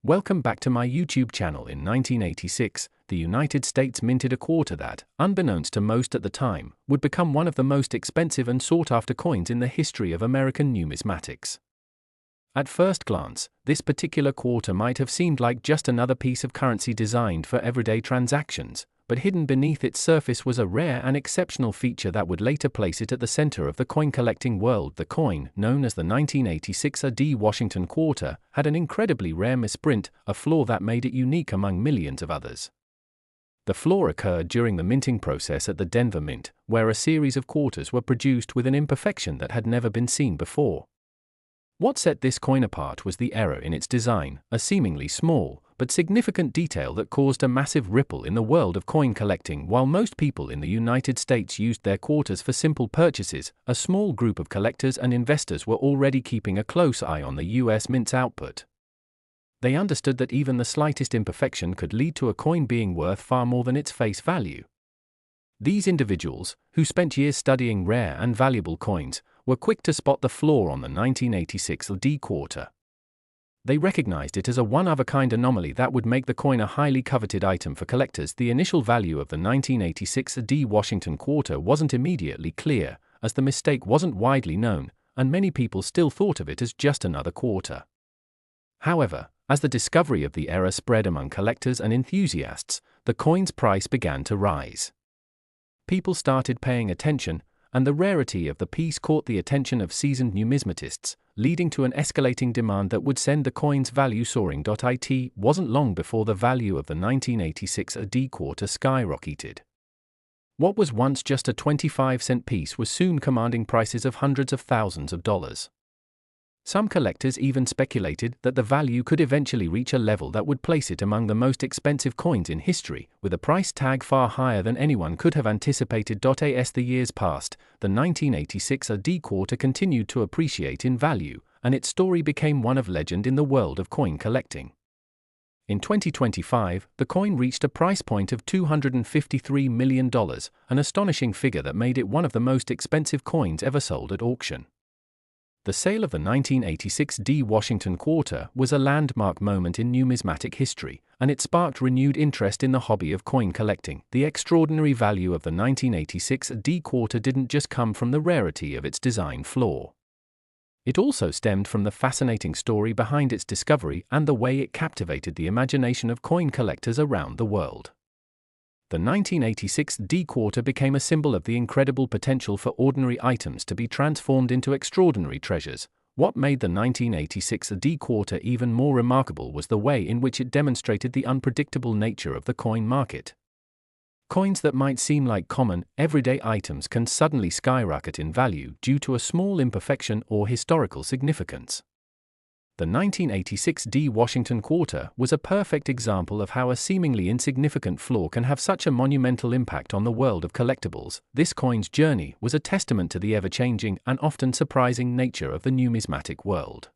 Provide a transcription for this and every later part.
Welcome back to my YouTube channel. In 1986, the United States minted a quarter that, unbeknownst to most at the time, would become one of the most expensive and sought-after coins in the history of American numismatics. At first glance, this particular quarter might have seemed like just another piece of currency designed for everyday transactions, but hidden beneath its surface was a rare and exceptional feature that would later place it at the center of the coin-collecting world. The coin, known as the 1986 A.D. Washington Quarter, had an incredibly rare misprint, a flaw that made it unique among millions of others. The flaw occurred during the minting process at the Denver Mint, where a series of quarters were produced with an imperfection that had never been seen before. What set this coin apart was the error in its design, a seemingly small, but significant detail that caused a massive ripple in the world of coin collecting. While most people in the United States used their quarters for simple purchases, a small group of collectors and investors were already keeping a close eye on the U.S. Mint's output. They understood that even the slightest imperfection could lead to a coin being worth far more than its face value. These individuals, who spent years studying rare and valuable coins, were quick to spot the flaw on the 1986 A.D. quarter. They recognized it as a one-of-a-kind anomaly that would make the coin a highly coveted item for collectors. The initial value of the 1986 A.D. Washington Quarter wasn't immediately clear, as the mistake wasn't widely known, and many people still thought of it as just another quarter. However, as the discovery of the error spread among collectors and enthusiasts, the coin's price began to rise. People started paying attention, and the rarity of the piece caught the attention of seasoned numismatists, leading to an escalating demand that would send the coin's value soaring. It wasn't long before the value of the 1986 A.D. quarter skyrocketed. What was once just a 25-cent piece was soon commanding prices of hundreds of thousands of dollars. Some collectors even speculated that the value could eventually reach a level that would place it among the most expensive coins in history, with a price tag far higher than anyone could have anticipated. As the years passed, the 1986 A.D. quarter continued to appreciate in value, and its story became one of legend in the world of coin collecting. In 2025, the coin reached a price point of $253 million, an astonishing figure that made it one of the most expensive coins ever sold at auction. The sale of the 1986 A.D. Washington Quarter was a landmark moment in numismatic history, and it sparked renewed interest in the hobby of coin collecting. The extraordinary value of the 1986 A.D. Quarter didn't just come from the rarity of its design flaw. It also stemmed from the fascinating story behind its discovery and the way it captivated the imagination of coin collectors around the world. The 1986 A.D. quarter became a symbol of the incredible potential for ordinary items to be transformed into extraordinary treasures. What made the 1986 A.D. quarter even more remarkable was the way in which it demonstrated the unpredictable nature of the coin market. Coins that might seem like common, everyday items can suddenly skyrocket in value due to a small imperfection or historical significance. The 1986 A.D. Washington Quarter was a perfect example of how a seemingly insignificant flaw can have such a monumental impact on the world of collectibles. This coin's journey was a testament to the ever-changing and often surprising nature of the numismatic world.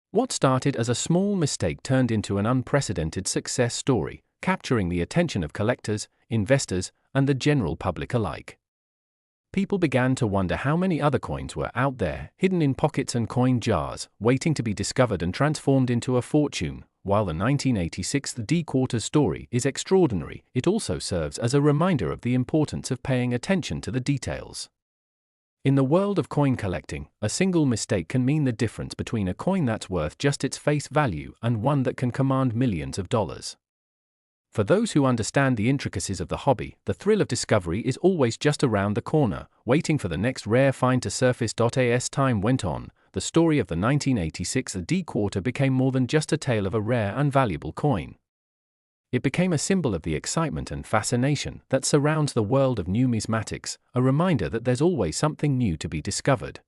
What started as a small mistake turned into an unprecedented success story, capturing the attention of collectors, investors, and the general public alike. People began to wonder how many other coins were out there, hidden in pockets and coin jars, waiting to be discovered and transformed into a fortune. While the 1986 A.D. quarter story is extraordinary, it also serves as a reminder of the importance of paying attention to the details. In the world of coin collecting, a single mistake can mean the difference between a coin that's worth just its face value and one that can command millions of dollars. For those who understand the intricacies of the hobby, the thrill of discovery is always just around the corner, waiting for the next rare find to surface. As time went on, the story of the 1986 A.D. quarter became more than just a tale of a rare and valuable coin. It became a symbol of the excitement and fascination that surrounds the world of numismatics, a reminder that there's always something new to be discovered.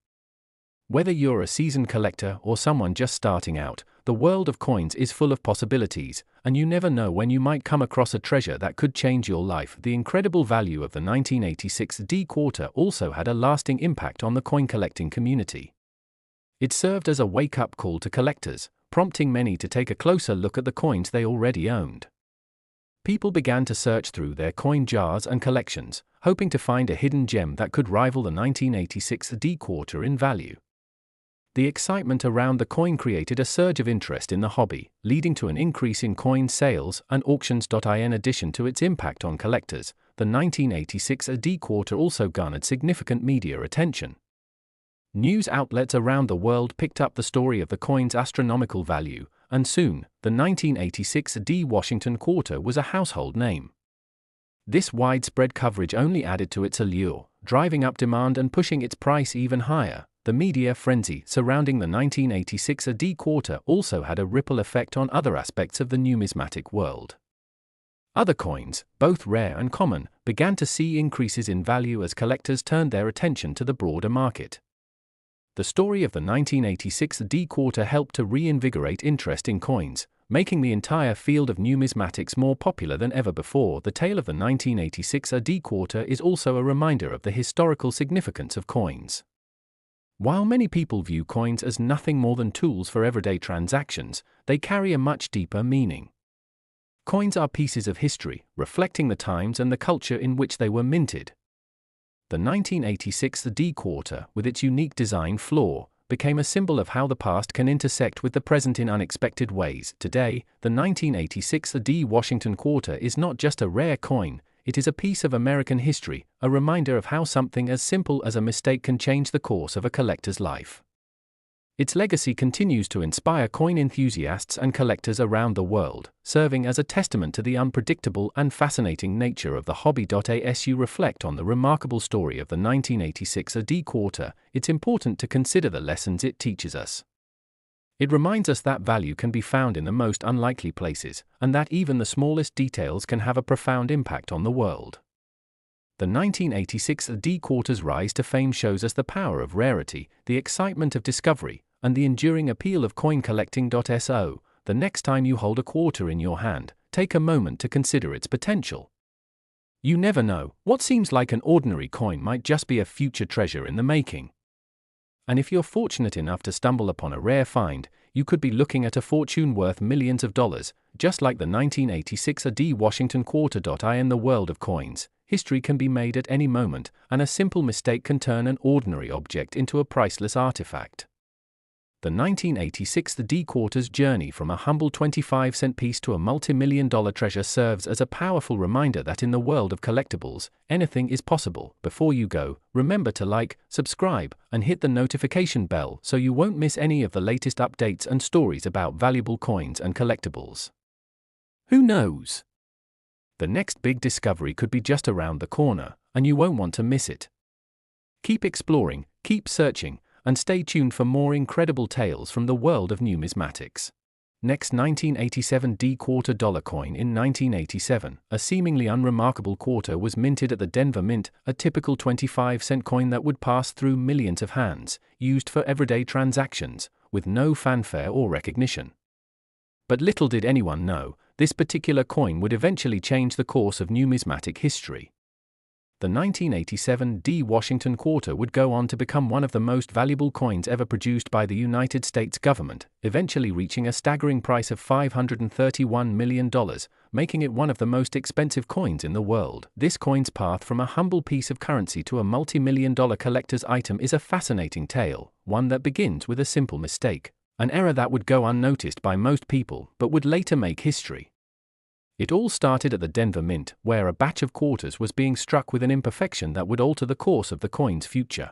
Whether you're a seasoned collector or someone just starting out, the world of coins is full of possibilities, and you never know when you might come across a treasure that could change your life. The incredible value of the 1986 A.D. quarter also had a lasting impact on the coin collecting community. It served as a wake-up call to collectors, prompting many to take a closer look at the coins they already owned. People began to search through their coin jars and collections, hoping to find a hidden gem that could rival the 1986 A.D. quarter in value. the excitement around the coin created a surge of interest in the hobby, leading to an increase in coin sales and auctions. In addition to its impact on collectors, the 1986 AD quarter also garnered significant media attention. News outlets around the world picked up the story of the coin's astronomical value, and soon, the 1986 AD Washington quarter was a household name. This widespread coverage only added to its allure, driving up demand and pushing its price even higher. The media frenzy surrounding the 1986 AD quarter also had a ripple effect on other aspects of the numismatic world. Other coins, both rare and common, began to see increases in value as collectors turned their attention to the broader market. The story of the 1986 AD quarter helped to reinvigorate interest in coins, making the entire field of numismatics more popular than ever before. The tale of the 1986 AD quarter is also a reminder of the historical significance of coins. While many people view coins as nothing more than tools for everyday transactions, they carry a much deeper meaning. Coins are pieces of history, reflecting the times and the culture in which they were minted. The 1986 AD quarter, with its unique design flaw, became a symbol of how the past can intersect with the present in unexpected ways. Today, the 1986 AD Washington quarter is not just a rare coin, it is a piece of American history, a reminder of how something as simple as a mistake can change the course of a collector's life. Its legacy continues to inspire coin enthusiasts and collectors around the world, serving as a testament to the unpredictable and fascinating nature of the hobby. As you reflect on the remarkable story of the 1986 AD quarter, it's important to consider the lessons it teaches us. It reminds us that value can be found in the most unlikely places, and that even the smallest details can have a profound impact on the world. The 1986 AD quarter's rise to fame shows us the power of rarity, the excitement of discovery, and the enduring appeal of coin collecting. So, the next time you hold a quarter in your hand, take a moment to consider its potential. You never know, what seems like an ordinary coin might just be a future treasure in the making. And if you're fortunate enough to stumble upon a rare find, you could be looking at a fortune worth millions of dollars, just like the 1986 AD Washington quarter. In the world of coins, history can be made at any moment, and a simple mistake can turn an ordinary object into a priceless artifact. The 1986 AD quarter's journey from a humble 25-cent piece to a multi-million-dollar treasure serves as a powerful reminder that in the world of collectibles, anything is possible. Before you go, remember to like, subscribe, and hit the notification bell so you won't miss any of the latest updates and stories about valuable coins and collectibles. Who knows? The next big discovery could be just around the corner, and you won't want to miss it. Keep exploring, keep searching, and stay tuned for more incredible tales from the world of numismatics. Next, 1987 AD quarter dollar coin. In 1987, a seemingly unremarkable quarter was minted at the Denver Mint, a typical 25-cent coin that would pass through millions of hands, used for everyday transactions, with no fanfare or recognition. But little did anyone know, this particular coin would eventually change the course of numismatic history. The 1987 AD Washington quarter would go on to become one of the most valuable coins ever produced by the United States government, eventually reaching a staggering price of $531 million, making it one of the most expensive coins in the world. This coin's path from a humble piece of currency to a multi-million-dollar collector's item is a fascinating tale, one that begins with a simple mistake, an error that would go unnoticed by most people but would later make history. It all started at the Denver Mint, where a batch of quarters was being struck with an imperfection that would alter the course of the coin's future.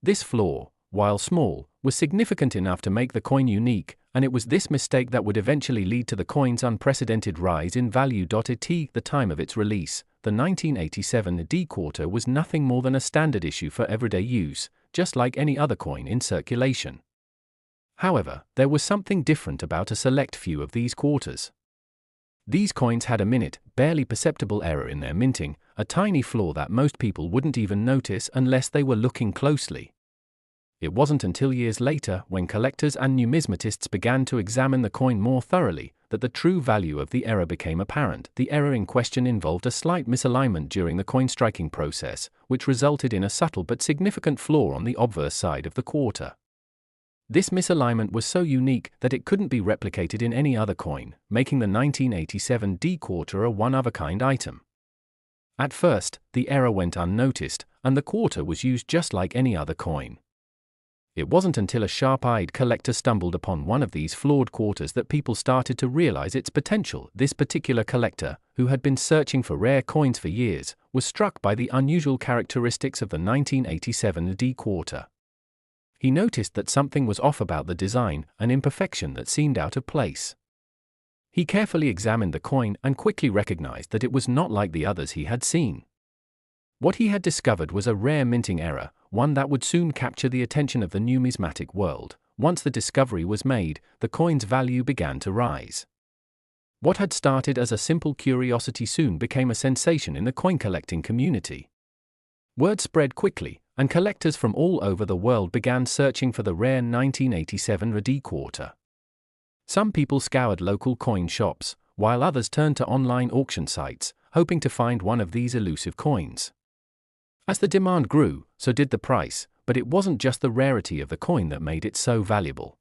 This flaw, while small, was significant enough to make the coin unique, and it was this mistake that would eventually lead to the coin's unprecedented rise in value. At the time of its release, the 1987 AD quarter was nothing more than a standard issue for everyday use, just like any other coin in circulation. However, there was something different about a select few of these quarters. These coins had a minute, barely perceptible error in their minting, a tiny flaw that most people wouldn't even notice unless they were looking closely. It wasn't until years later, when collectors and numismatists began to examine the coin more thoroughly, that the true value of the error became apparent. The error in question involved a slight misalignment during the coin striking process, which resulted in a subtle but significant flaw on the obverse side of the quarter. This misalignment was so unique that it couldn't be replicated in any other coin, making the 1987 AD quarter a one-of-a-kind item. At first, the error went unnoticed, and the quarter was used just like any other coin. It wasn't until a sharp-eyed collector stumbled upon one of these flawed quarters that people started to realize its potential. This particular collector, who had been searching for rare coins for years, was struck by the unusual characteristics of the 1987 D quarter. He noticed that something was off about the design, an imperfection that seemed out of place. He carefully examined the coin and quickly recognized that it was not like the others he had seen. What he had discovered was a rare minting error, one that would soon capture the attention of the numismatic world. Once the discovery was made, the coin's value began to rise. What had started as a simple curiosity soon became a sensation in the coin-collecting community. Word spread quickly, and collectors from all over the world began searching for the rare 1987 D quarter. Some people scoured local coin shops, while others turned to online auction sites, hoping to find one of these elusive coins. As the demand grew, so did the price, but it wasn't just the rarity of the coin that made it so valuable.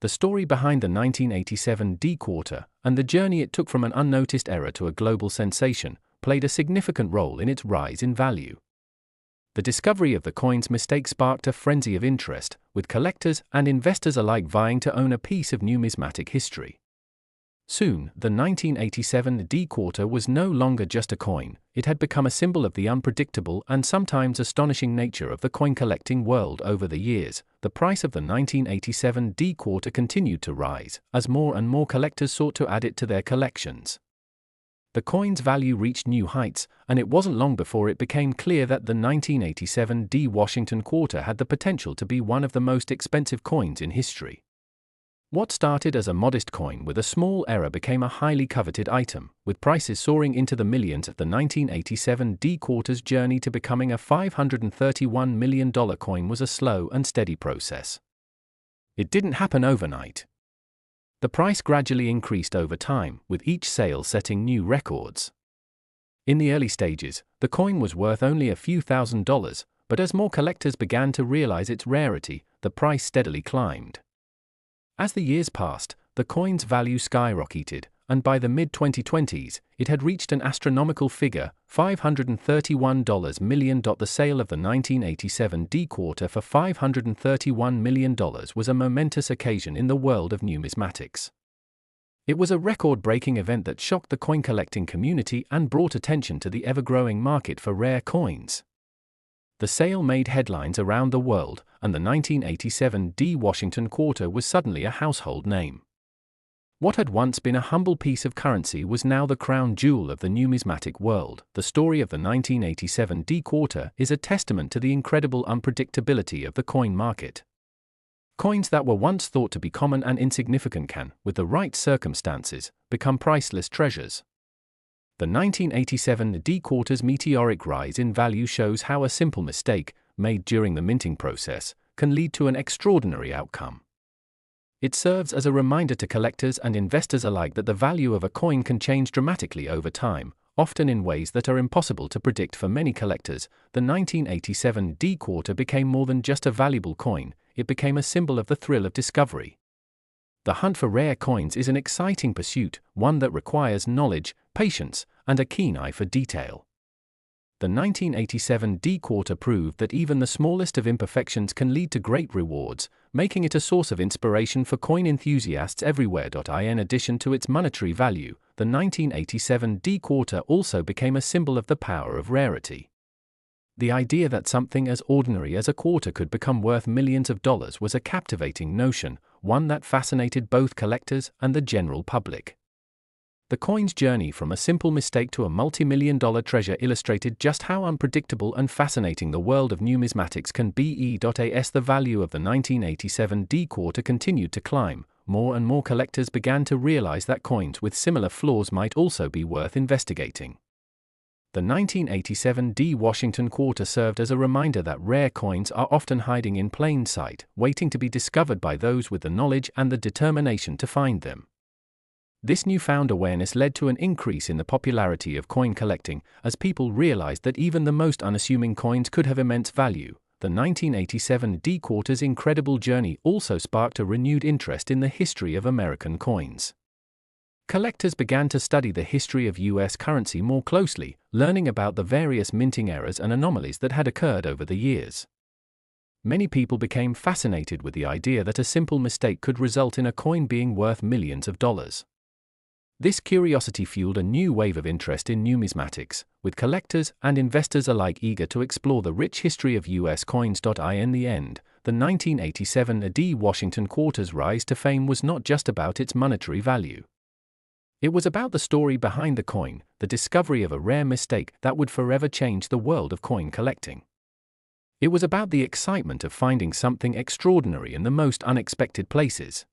The story behind the 1987 D quarter, and the journey it took from an unnoticed error to a global sensation, played a significant role in its rise in value. The discovery of the coin's mistake sparked a frenzy of interest, with collectors and investors alike vying to own a piece of numismatic history. Soon, the 1987 D quarter was no longer just a coin. It had become a symbol of the unpredictable and sometimes astonishing nature of the coin-collecting world. Over the years, the price of the 1987 D quarter continued to rise, as more and more collectors sought to add it to their collections. The coin's value reached new heights, and it wasn't long before it became clear that the 1987 D Washington quarter had the potential to be one of the most expensive coins in history. What started as a modest coin with a small error became a highly coveted item, with prices soaring into the millions. The 1987 D quarter's journey to becoming a $531 million coin was a slow and steady process. It didn't happen overnight. The price gradually increased over time, with each sale setting new records. In the early stages, the coin was worth only a few $1,000s, but as more collectors began to realize its rarity, the price steadily climbed. As the years passed, the coin's value skyrocketed, and by the mid-2020s, it had reached an astronomical figure, $531 million. The sale of the 1987 D quarter for $531 million was a momentous occasion in the world of numismatics. It was a record-breaking event that shocked the coin-collecting community and brought attention to the ever-growing market for rare coins. The sale made headlines around the world, and the 1987 D Washington quarter was suddenly a household name. What had once been a humble piece of currency was now the crown jewel of the numismatic world. The story of the 1987 D quarter is a testament to the incredible unpredictability of the coin market. Coins that were once thought to be common and insignificant can, with the right circumstances, become priceless treasures. The 1987 D quarter's meteoric rise in value shows how a simple mistake, made during the minting process, can lead to an extraordinary outcome. It serves as a reminder to collectors and investors alike that the value of a coin can change dramatically over time, often in ways that are impossible to predict. For many collectors, the 1987 D quarter became more than just a valuable coin. It became a symbol of the thrill of discovery. The hunt for rare coins is an exciting pursuit, one that requires knowledge, patience, and a keen eye for detail. The 1987 D quarter proved that even the smallest of imperfections can lead to great rewards, making it a source of inspiration for coin enthusiasts everywhere. In addition to its monetary value, the 1987 D quarter also became a symbol of the power of rarity. The idea that something as ordinary as a quarter could become worth millions of dollars was a captivating notion, one that fascinated both collectors and the general public. The coin's journey from a simple mistake to a multi-million-dollar treasure illustrated just how unpredictable and fascinating the world of numismatics can be. As the value of the 1987 D quarter continued to climb, more and more collectors began to realize that coins with similar flaws might also be worth investigating. The 1987 D Washington quarter served as a reminder that rare coins are often hiding in plain sight, waiting to be discovered by those with the knowledge and the determination to find them. This newfound awareness led to an increase in the popularity of coin collecting, as people realized that even the most unassuming coins could have immense value. The 1987 D quarter's incredible journey also sparked a renewed interest in the history of American coins. Collectors began to study the history of U.S. currency more closely, learning about the various minting errors and anomalies that had occurred over the years. Many people became fascinated with the idea that a simple mistake could result in a coin being worth millions of dollars. This curiosity fueled a new wave of interest in numismatics, with collectors and investors alike eager to explore the rich history of U.S. coins. In the end, the 1987 A.D. Washington quarter's rise to fame was not just about its monetary value. It was about the story behind the coin, the discovery of a rare mistake that would forever change the world of coin collecting. It was about the excitement of finding something extraordinary in the most unexpected places.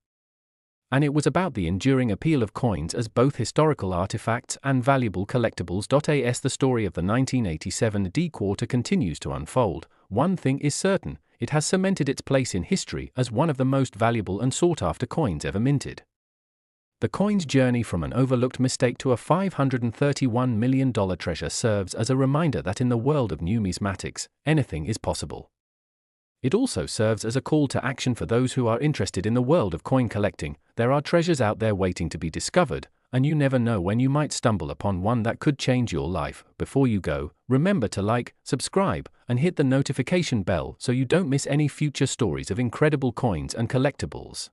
And it was about the enduring appeal of coins as both historical artifacts and valuable collectibles. As the story of the 1987 D quarter continues to unfold, one thing is certain: it has cemented its place in history as one of the most valuable and sought-after coins ever minted. The coin's journey from an overlooked mistake to a $531 million treasure serves as a reminder that in the world of numismatics, anything is possible. It also serves as a call to action for those who are interested in the world of coin collecting. There are treasures out there waiting to be discovered, and you never know when you might stumble upon one that could change your life. Before you go, remember to like, subscribe, and hit the notification bell so you don't miss any future stories of incredible coins and collectibles.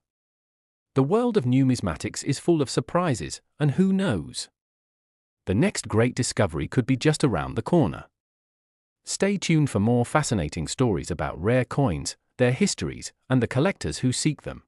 The world of numismatics is full of surprises, and who knows? The next great discovery could be just around the corner. Stay tuned for more fascinating stories about rare coins, their histories, and the collectors who seek them.